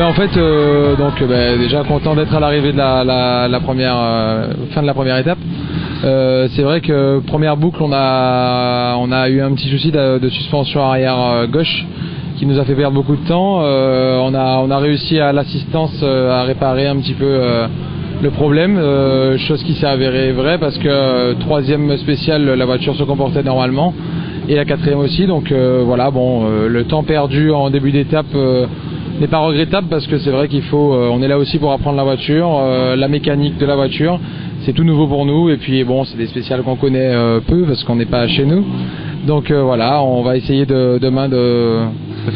En fait, déjà content d'être à l'arrivée de la première fin de la première étape. C'est vrai que première boucle, on a eu un petit souci de suspension arrière gauche qui nous a fait perdre beaucoup de temps. On a réussi à l'assistance à réparer un petit peu le problème, chose qui s'est avérée vraie parce que troisième spécial, la voiture se comportait normalement et la quatrième aussi. Donc le temps perdu en début d'étape n'est pas regrettable parce que c'est vrai on est là aussi pour apprendre la voiture, la mécanique de la voiture. C'est tout nouveau pour nous et puis c'est des spéciales qu'on connaît peu parce qu'on n'est pas chez nous. Donc on va essayer demain de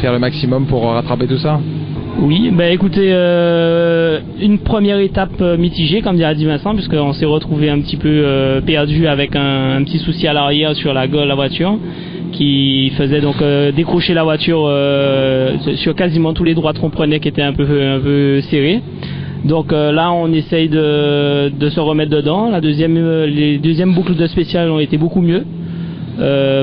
faire le maximum pour rattraper tout ça. Oui, écoutez, une première étape mitigée, comme a dit Vincent, puisqu'on s'est retrouvé un petit peu perdu avec un petit souci à l'arrière sur la voiture, qui faisait donc décrocher la voiture sur quasiment tous les droites qu'on prenait qui étaient un peu serrés. Donc là on essaye de se remettre dedans. Les deuxièmes boucles de spécial ont été beaucoup mieux.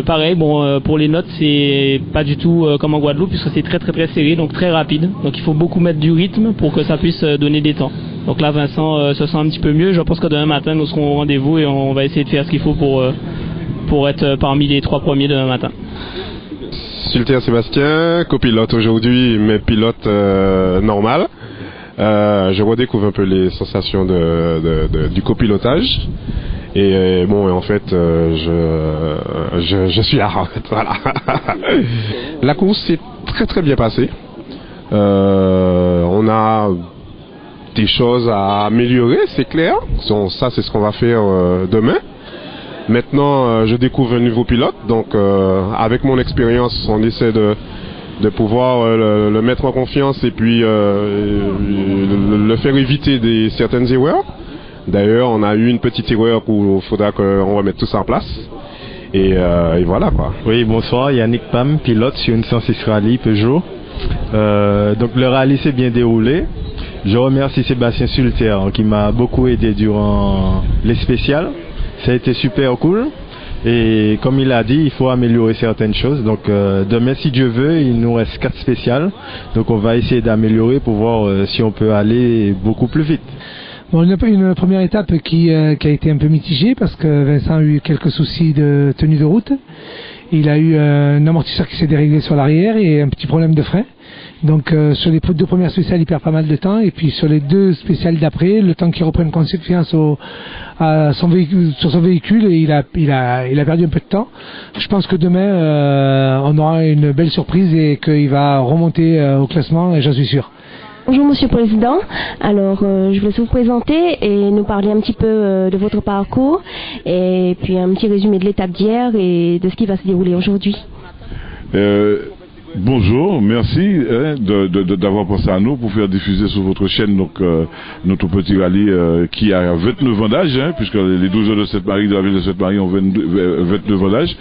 Pareil, pour les notes c'est pas du tout comme en Guadeloupe puisque c'est très serré, donc très rapide. Donc il faut beaucoup mettre du rythme pour que ça puisse donner des temps. Donc là Vincent se sent un petit peu mieux. Je pense que demain matin nous serons au rendez-vous et on va essayer de faire ce qu'il faut pour être parmi les 3 premiers demain matin. Sulter Sébastien, copilote aujourd'hui, mais pilote normal. Je redécouvre un peu les sensations du copilotage. Et en fait, je suis là. En fait, voilà. La course s'est très bien passée. On a des choses à améliorer, c'est clair. Ça, c'est ce qu'on va faire demain. Maintenant, je découvre un nouveau pilote. Donc, avec mon expérience, on essaie de pouvoir le mettre en confiance et puis le faire éviter certaines erreurs. D'ailleurs, on a eu une petite erreur où il faudra qu'on remette tout ça en place. Et voilà quoi. Oui, bonsoir, Yannick Pam, pilote sur une 106 Rallye Peugeot. Donc le rallye s'est bien déroulé. Je remercie Sébastien Sulter qui m'a beaucoup aidé durant les spéciales. Ça a été super cool. Et comme il a dit, il faut améliorer certaines choses. Donc demain, si Dieu veut, il nous reste 4 spéciales. Donc on va essayer d'améliorer pour voir si on peut aller beaucoup plus vite. Une première étape qui a été un peu mitigée parce que Vincent a eu quelques soucis de tenue de route. Il a eu un amortisseur qui s'est déréglé sur l'arrière et un petit problème de frein. Donc sur les 2 premières spéciales, il perd pas mal de temps. Et puis sur les 2 spéciales d'après, le temps qu'il reprenne confiance sur son véhicule, et il a perdu un peu de temps. Je pense que demain, on aura une belle surprise et qu'il va remonter au classement, et j'en suis sûr. Bonjour Monsieur le Président, alors je voulais vous présenter et nous parler un petit peu de votre parcours et puis un petit résumé de l'étape d'hier et de ce qui va se dérouler aujourd'hui. Bonjour, merci d'avoir pensé à nous pour faire diffuser sur votre chaîne notre petit rallye qui a 29 ans d'âge, puisque les 12 heures de Sainte-Marie de la ville de Sainte-Marie ont 29 ans d'âge.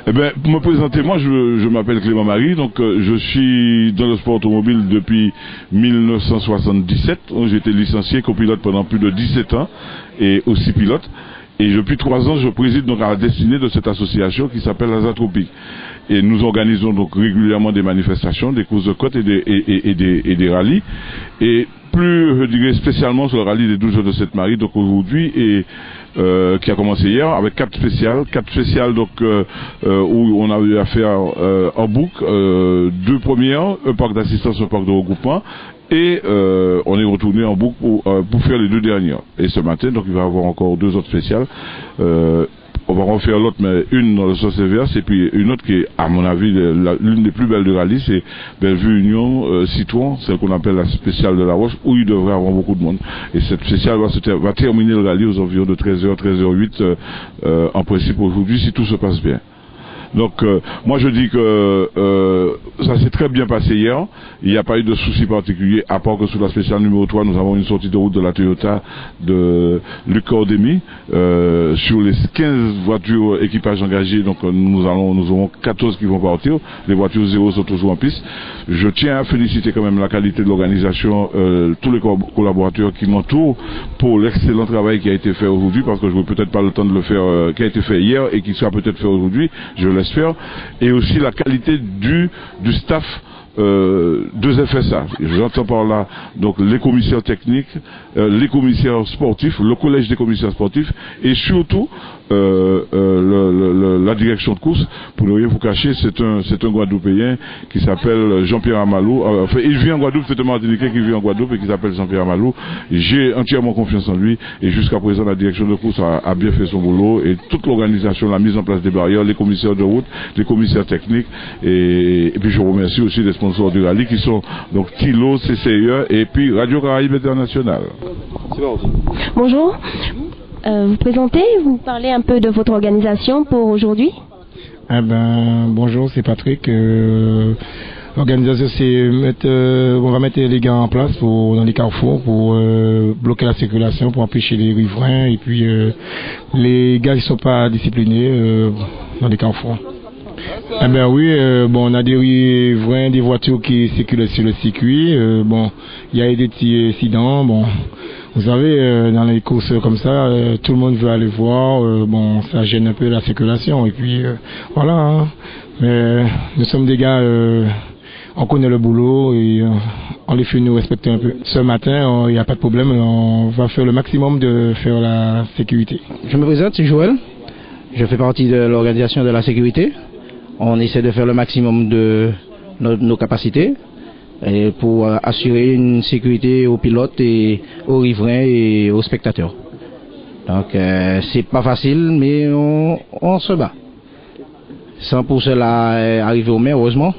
Pour me présenter, moi je m'appelle Clément Marie, donc je suis dans le sport automobile depuis 1977. J'ai été licencié copilote pendant plus de 17 ans et aussi pilote. Et depuis 3 ans, je préside donc à la destinée de cette association qui s'appelle Azatropique. Et nous organisons donc régulièrement des manifestations, des courses de côte et des rallyes. Et plus, je dirais, spécialement sur le rallye des 12 heures de Sainte-Marie, donc aujourd'hui, et qui a commencé hier, avec 4 spéciales donc, où on a eu à faire en boucle, 2 premières, un parc d'assistance, un parc de regroupement, et on est retourné en boucle pour faire les 2 dernières. Et ce matin, donc il va y avoir encore 2 autres spéciales. On va en faire l'autre, mais une dans le sens inverse, et puis une autre qui est, à mon avis, l'une des plus belles de rallye, c'est Bellevue Union Citron, celle qu'on appelle la spéciale de la Roche, où il devrait y avoir beaucoup de monde. Et cette spéciale va terminer le rallye aux environs de 13h, 13h08, en principe aujourd'hui, si tout se passe bien. Donc moi je dis que ça s'est très bien passé hier. Il n'y a pas eu de soucis particuliers, à part que sur la spéciale numéro 3, nous avons une sortie de route de la Toyota de Luc Cordemi. Sur les 15 voitures équipage engagé, donc nous aurons 14 qui vont partir. Les voitures 0 sont toujours en piste. Je tiens à féliciter quand même la qualité de l'organisation, tous les collaborateurs qui m'entourent pour l'excellent travail qui a été fait aujourd'hui, parce que je n'aurai peut-être pas le temps de le faire, qui a été fait hier et qui sera peut-être fait aujourd'hui, je l'espère. Et aussi la qualité du staff deux FSA. J'entends par là donc les commissaires techniques, les commissaires sportifs, le collège des commissaires sportifs et surtout la direction de course. Pour ne rien vous cacher, c'est un Guadeloupéen qui s'appelle Jean-Pierre Amalou. Enfin, il vit en Guadeloupe, c'est un Martiniquais qui vit en Guadeloupe et qui s'appelle Jean-Pierre Amalou. J'ai entièrement confiance en lui et jusqu'à présent la direction de course a bien fait son boulot et toute l'organisation, la mise en place des barrières, les commissaires de route, les commissaires techniques et puis je remercie aussi les sponsors du rallye qui sont donc Tilo, CCE et puis Radio Caraïbes International. Bonjour, vous présentez, vous parlez un peu de votre organisation pour aujourd'hui? Bonjour, c'est Patrick. L'organisation, c'est on va mettre les gars en place dans les carrefours pour bloquer la circulation, pour empêcher les riverains et puis les gars qui sont pas disciplinés dans les carrefours. On a des riverains, des voitures qui circulent sur le circuit. Il y a eu des petits incidents. Vous savez, dans les courses comme ça, tout le monde veut aller voir. Ça gêne un peu la circulation. Et puis voilà. Hein. Mais nous sommes des gars, on connaît le boulot et on les fait nous respecter un peu. Ce matin, il n'y a pas de problème. On va faire le maximum de faire la sécurité. Je me présente, c'est Joël. Je fais partie de l'organisation de la sécurité. On essaie de faire le maximum de nos capacités et pour assurer une sécurité aux pilotes et aux riverains et aux spectateurs. Donc c'est pas facile, mais on se bat. Sans pour cela arriver au mai, heureusement.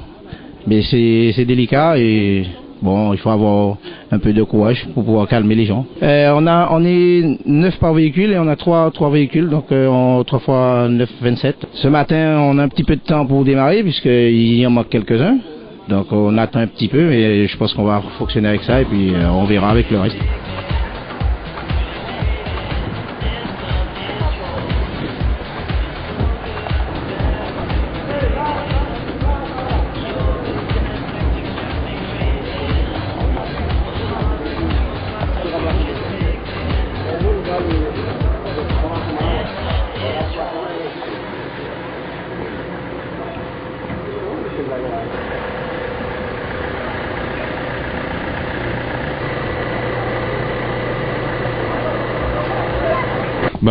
Mais c'est délicat et il faut avoir un peu de courage pour pouvoir calmer les gens. On est 9 par véhicule et on a 3 véhicules, donc 3 fois 9, 27. Ce matin, on a un petit peu de temps pour démarrer puisqu'il y en manque quelques-uns. Donc on attend un petit peu, mais je pense qu'on va fonctionner avec ça et puis on verra avec le reste.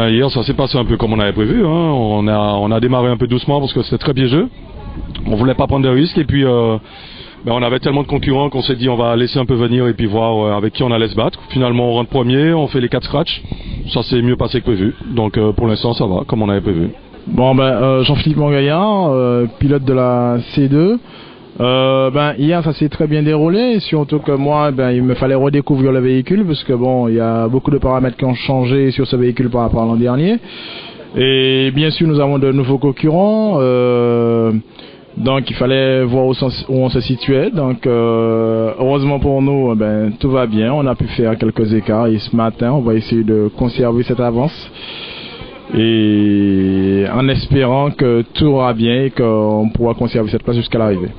Hier ça s'est passé un peu comme on avait prévu, hein. On a démarré un peu doucement parce que c'était très piégeux. On voulait pas prendre de risques et puis on avait tellement de concurrents qu'on s'est dit on va laisser un peu venir et puis voir avec qui on allait se battre. Finalement on rentre premier, on fait les 4 scratchs, ça s'est mieux passé que prévu. Donc pour l'instant ça va comme on avait prévu. Jean-Philippe Mangaillard, pilote de la C2. Hier ça s'est très bien déroulé, surtout que moi il me fallait redécouvrir le véhicule parce que il y a beaucoup de paramètres qui ont changé sur ce véhicule par rapport à l'an dernier et bien sûr nous avons de nouveaux concurrents, donc il fallait voir où on se situait. Donc heureusement pour nous tout va bien, on a pu faire quelques écarts et ce matin on va essayer de conserver cette avance et en espérant que tout ira bien et qu'on pourra conserver cette place jusqu'à l'arrivée.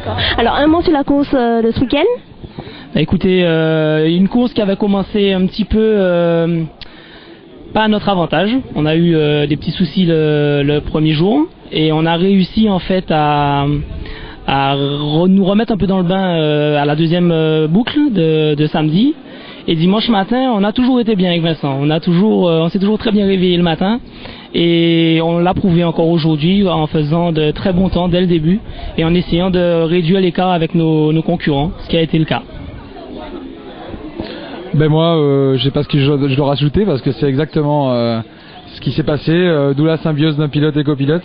D'accord. Alors un mot sur la course de ce week-end. Écoutez, une course qui avait commencé un petit peu pas à notre avantage. On a eu des petits soucis le premier jour et on a réussi en fait à nous remettre un peu dans le bain à la deuxième boucle de samedi. Et dimanche matin, on a toujours été bien avec Vincent. On s'est toujours très bien réveillé le matin. Et on l'a prouvé encore aujourd'hui en faisant de très bons temps dès le début et en essayant de réduire l'écart avec nos concurrents, ce qui a été le cas. Ben moi, je sais pas ce que je dois rajouter parce que c'est exactement ce qui s'est passé, d'où la symbiose d'un pilote et copilote.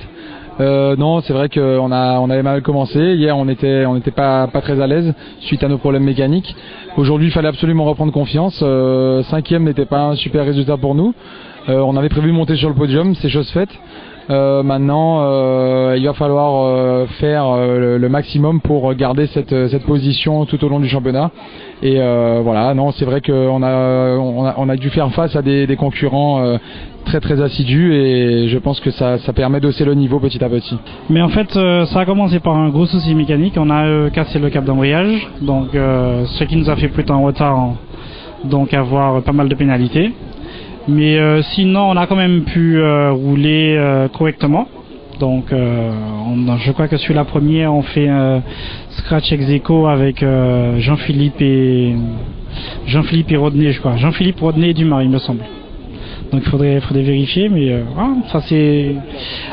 Non, c'est vrai qu'on avait mal commencé. Hier, on n'était pas très à l'aise suite à nos problèmes mécaniques. Aujourd'hui, il fallait absolument reprendre confiance. 5e n'était pas un super résultat pour nous. On avait prévu de monter sur le podium, c'est chose faite. Maintenant, il va falloir faire le maximum pour garder cette position tout au long du championnat. Et voilà, non, c'est vrai qu'on a dû faire face à des concurrents très très assidus et je pense que ça permet d'hausser le niveau petit à petit. Mais en fait, ça a commencé par un gros souci mécanique. On a cassé le cap d'embrayage, donc ce qui nous a fait plutôt en retard, donc avoir pas mal de pénalités. Mais sinon, on a quand même pu rouler correctement. Donc, je crois que sur la première, on fait scratch ex aequo avec Jean-Philippe et Rodney, je crois. Jean-Philippe, Rodney et Dumas, il me semble. Donc, il faudrait vérifier, mais ça c'est.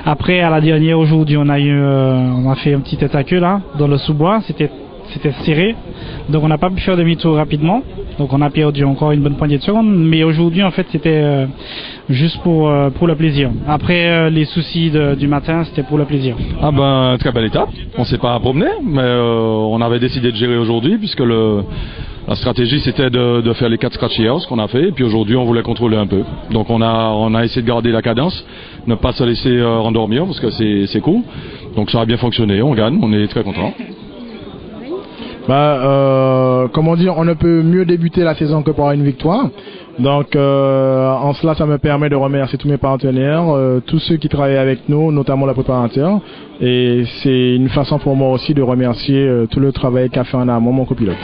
Après, à la dernière, aujourd'hui, on a fait un petit tête à queue là, dans le sous-bois. C'était serré, donc on n'a pas pu faire demi-tour rapidement, donc on a perdu encore une bonne poignée de secondes, mais aujourd'hui en fait c'était juste pour le plaisir. Après les soucis du matin, c'était pour le plaisir. Ah ben, très belle étape, on s'est pas promené, mais on avait décidé de gérer aujourd'hui puisque la stratégie c'était de faire les 4 scratch hier, ce qu'on a fait, et puis aujourd'hui on voulait contrôler un peu. Donc on a essayé de garder la cadence, ne pas se laisser endormir parce que c'est cool. Donc ça a bien fonctionné, on gagne, on est très content. Comment dire, on ne peut mieux débuter la saison que par une victoire. Donc en cela, ça me permet de remercier tous mes partenaires, tous ceux qui travaillent avec nous, notamment le préparateur. Et c'est une façon pour moi aussi de remercier tout le travail qu'a fait en amont mon copilote.